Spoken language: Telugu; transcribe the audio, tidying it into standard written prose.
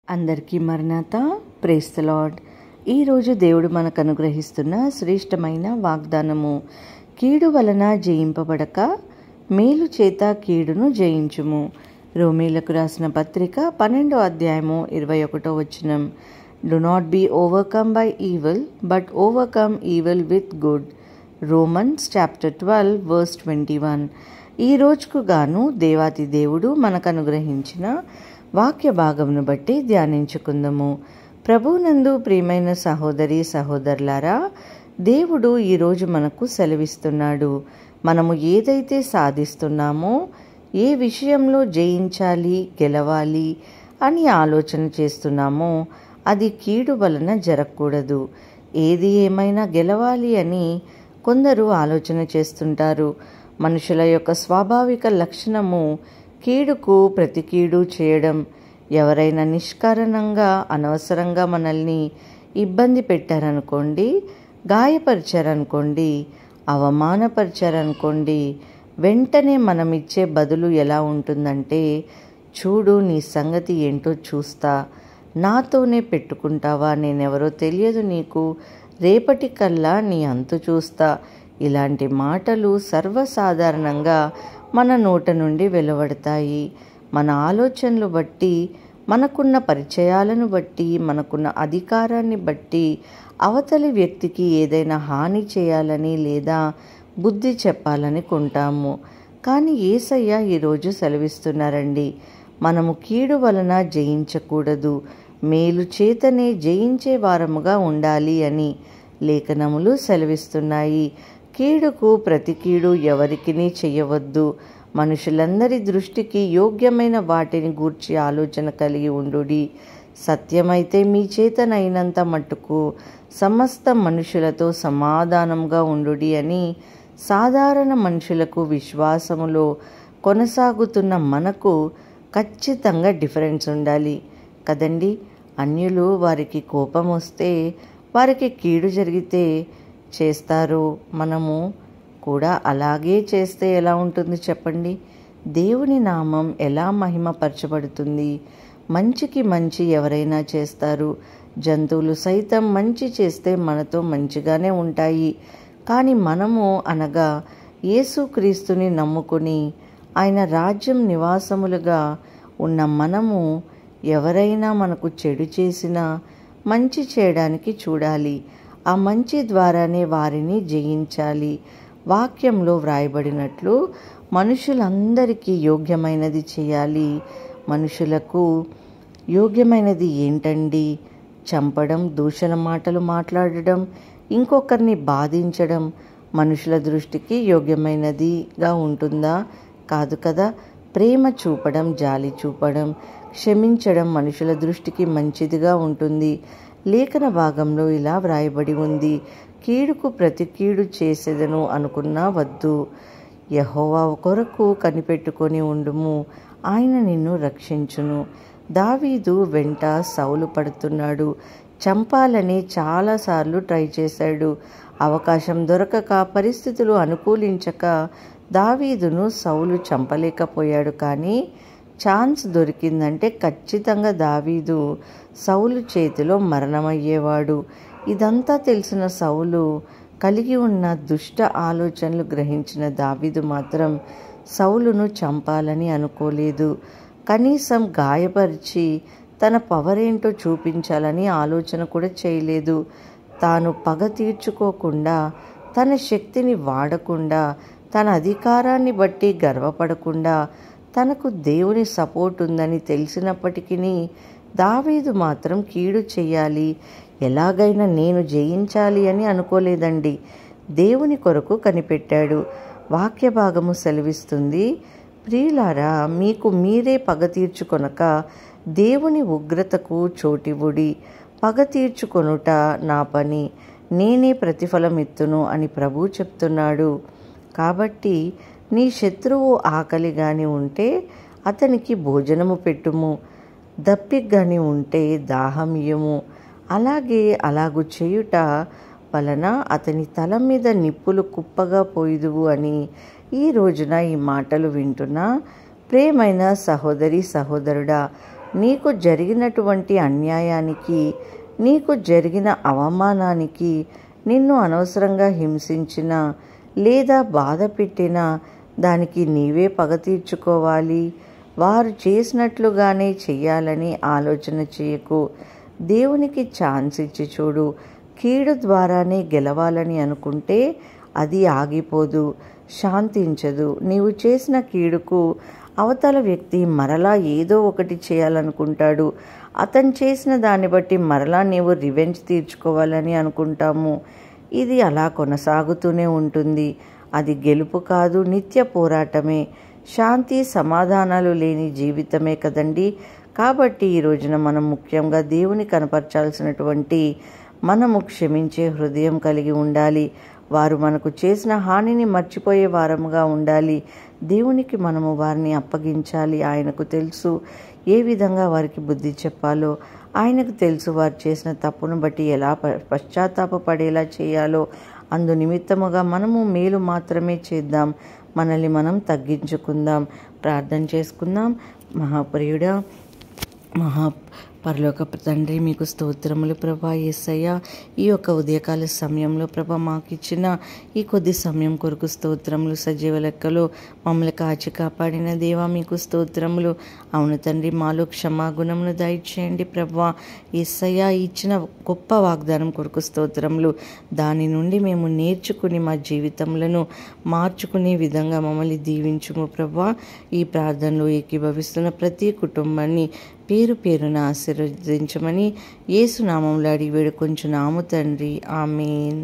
అందరికీ మరణాత. Praise the lord. ఈరోజు దేవుడు మనకు అనుగ్రహిస్తున్న శ్రేష్టమైన వాగ్దానము, కీడు వలన జయింపబడక మేలు చేత కీడును జయించుము. రోమీలకు రాసిన పత్రిక 12వ అధ్యాయము 21వ వచనం. Do not be overcome by evil but overcome evil with good. Romans chapter 12 verse 21. ఈ రోజుకు గాను దేవాతి దేవుడు మనకు అనుగ్రహించిన వాక్య భాగమును బట్టి ధ్యానించుకుందాము. ప్రభువునందు ప్రియమైన సహోదరి సహోదరులారా, దేవుడు ఈరోజు మనకు సెలవిస్తున్నాడు. మనము ఏదైతే సాధిస్తున్నామో, ఏ విషయంలో జయించాలి, గెలవాలి అని ఆలోచన చేస్తున్నామో అది కీడు వలన జరగకూడదు. ఏది ఏమైనా గెలవాలి అని కొందరు ఆలోచన చేస్తుంటారు. మనుషుల యొక్క స్వాభావిక లక్షణము కీడుకు ప్రతి కీడు చేయడం. ఎవరైనా నిష్కారణంగా అనవసరంగా మనల్ని ఇబ్బంది పెట్టారనుకోండి, గాయపరిచారనుకోండి, అవమానపరిచారనుకోండి, వెంటనే మనం ఇచ్చే బదులు ఎలా ఉంటుందంటే, చూడు నీ సంగతి ఏంటో చూస్తా, నాతోనే పెట్టుకుంటావా, నేనెవరో తెలియదు నీకు, రేపటికల్లా నీ అంతు చూస్తా. ఇలాంటి మాటలు సర్వసాధారణంగా మన నోట నుండి వెలువడతాయి. మన ఆలోచనలు బట్టి, మనకున్న పరిచయాలను బట్టి, మనకున్న అధికారాన్ని బట్టి అవతలి వ్యక్తికి ఏదైనా హాని చేయాలని లేదా బుద్ధి చెప్పాలని కొంటాము. కానీ యేసయ్య ఈరోజు సెలవిస్తున్నారండి, మనము కీడు వలన జయించకూడదు, మేలు చేతనే జయించే వారముగా ఉండాలి అని లేఖనములు సెలవిస్తున్నాయి. కీడుకు ప్రతి కీడు ఎవరికిని చెయ్యవద్దు. మనుషులందరి దృష్టికి యోగ్యమైన వాటిని గూర్చి ఆలోచన కలిగి ఉండుడి. సత్యమైతే మీ చేతనైనంత మట్టుకు సమస్త మనుషులతో సమాధానంగా ఉండుడి అని సాధారణ మనుషులకు విశ్వాసములో కొనసాగుతున్న మనకు ఖచ్చితంగా డిఫరెన్స్ ఉండాలి కదండి. అన్యులు వారికి కోపం వస్తే, వారికి కీడు జరిగితే చేస్తారు. మనము కూడా అలాగే చేస్తే ఎలా ఉంటుంది చెప్పండి? దేవుని నామం ఎలా మహిమపరచబడుతుంది? మంచికి మంచి ఎవరైనా చేస్తారు. జంతువులు సైతం మంచి చేస్తే మనతో మంచిగానే ఉంటాయి. కానీ మనము అనగా యేసుక్రీస్తుని నమ్ముకుని ఆయన రాజ్యం నివాసములుగా ఉన్న మనము ఎవరైనా మనకు చెడు చేసినా మంచి చేయడానికి చూడాలి. ఆ మంచి ద్వారానే వారిని జయించాలి. వాక్యంలో వ్రాయబడినట్లు మనుషులందరికీ యోగ్యమైనది చేయాలి. మనుషులకు యోగ్యమైనది ఏంటండి? చంపడం, దూషణ మాటలు మాట్లాడడం, ఇంకొకరిని బాధించడం మనుషుల దృష్టికి యోగ్యమైనదిగా ఉంటుందా? కాదు కదా. ప్రేమ చూపడం, జాలి చూపడం, క్షమించడం మనుషుల దృష్టికి మంచిదిగా ఉంటుంది. లేఖన భాగంలో ఇలా వ్రాయబడి ఉంది, కీడుకు ప్రతి కీడు చేసేదను అనుకున్నా వద్దు. యెహోవా కొరకు కనిపెట్టుకొని ఉండుము, ఆయన నిన్ను రక్షించును. దావీదు వెంట సౌలు పడుతున్నాడు. చంపాలని చాలాసార్లు ట్రై చేశాడు. అవకాశం దొరకక, పరిస్థితులు అనుకూలించక దావీదును సౌలు చంపలేకపోయాడు. కానీ ఛాన్స్ దొరికిందంటే ఖచ్చితంగా దావీదు సౌలు చేతిలో మరణమయ్యేవాడు. ఇదంతా తెలిసిన సౌలు కలిగి ఉన్న దుష్ట ఆలోచనలు గ్రహించిన దావీదు మాత్రం సౌలును చంపాలని అనుకోలేదు. కనీసం గాయపరిచి తన పవర్ ఏంటో చూపించాలని ఆలోచన కూడా చేయలేదు. తాను పగ తీర్చుకోకుండా, తన శక్తిని వాడకుండా, తన అధికారాన్ని బట్టి గర్వపడకుండా, తనకు దేవుని సపోర్ట్ ఉందని తెలిసినప్పటికీ దావీదు మాత్రం కీడు చెయ్యాలి, ఎలాగైనా నేను జయించాలి అని అనుకోలేదండి. దేవుని కొరకు కనిపెట్టాడు. వాక్య భాగము సెలవిస్తుంది, ప్రియులారా, మీకు మీరే పగ తీర్చుకొనక దేవుని ఉగ్రతకు చోటివ్వుడి. పగ తీర్చుకొనుట నా పని, నేనే ప్రతిఫలం ఇత్తును అని ప్రభువు చెప్తున్నాడు. కాబట్టి నీ శత్రువు ఆకలిగాని ఉంటే అతనికి భోజనము పెట్టుము, దప్పిగ్గాని ఉంటే దాహం ఇయ్యము. అలాగు చేయుట వలన అతని తల మీద నిప్పులు కుప్పగా పోయిదువు అని ఈ రోజున ఈ మాటలు వింటున్న ప్రియమైన సహోదరి సహోదరుడా, నీకు జరిగినటువంటి అన్యాయానికి, నీకు జరిగిన అవమానానికి, నిన్ను అనవసరంగా హింసించిన లేదా బాధ పెట్టిన దానికి నీవే పగ తీర్చుకోవాలి, వారు చేసినట్లుగానే చెయ్యాలని ఆలోచన చేయకు. దేవునికి ఛాన్స్ ఇచ్చి చూడు. కీడు ద్వారానే గెలవాలని అనుకుంటే అది ఆగిపోదు, శాంతించదు. నీవు చేసిన కీడుకు అవతల వ్యక్తి మరలా ఏదో ఒకటి చేయాలనుకుంటాడు. అతను చేసిన దాన్ని బట్టి మరలా నీవు రివెంజ్ తీర్చుకోవాలని అనుకుంటాము. ఇది అలా కొనసాగుతూనే ఉంటుంది. అది గెలుపు కాదు, నిత్య పోరాటమే. శాంతి సమాధానాలు లేని జీవితమే కదండి. కాబట్టి ఈ రోజున మనం ముఖ్యంగా దేవుని కనపరచాల్సినటువంటి మనము క్షమించే హృదయం కలిగి ఉండాలి. వారు మనకు చేసిన హానిని మర్చిపోయే వారముగా ఉండాలి. దేవునికి మనము వారిని అప్పగించాలి. ఆయనకు తెలుసు ఏ విధంగా వారికి బుద్ధి చెప్పాలో. ఆయనకు తెలుసు వారు చేసిన తప్పును బట్టి ఎలా పశ్చాత్తాపపడేలా చేయాలో. అందు నిమిత్తముగా మనము మేలు మాత్రమే చేద్దాం. మనల్ని మనం తగ్గించుకుందాం. ప్రార్థన చేసుకుందాం. మహాప్రియుడా, పరలోకపు తండ్రి, మీకు స్తోత్రములు ప్రభా. యేసయ్య, ఈ యొక్క ఉదయకాల సమయంలో ప్రభా మాకు ఇచ్చిన ఈ కొద్ది సమయం కొరకు స్తోత్రములు. సజీవ లెక్కలో మమ్మల్ని కాచి కాపాడిన దేవా మీకు స్తోత్రములు. అవును తండ్రి, మాలో క్షమాగుణమును దయచేయండి ప్రభా. యేసయ్య, ఇచ్చిన గొప్ప వాగ్దానం కొరకు స్తోత్రములు. దాని నుండి మేము నేర్చుకుని మా జీవితములను మార్చుకునే విధంగా మమ్మల్ని దీవించుము ప్రభా. ఈ ప్రార్థనలో ఏకీభవిస్తున్న ప్రతి కుటుంబాన్ని పేరు పేరున ఆశీర్వదించమని యేసు నామములో అడిగి వేడుకొంచున్నాము తండ్రి. ఆమేన్.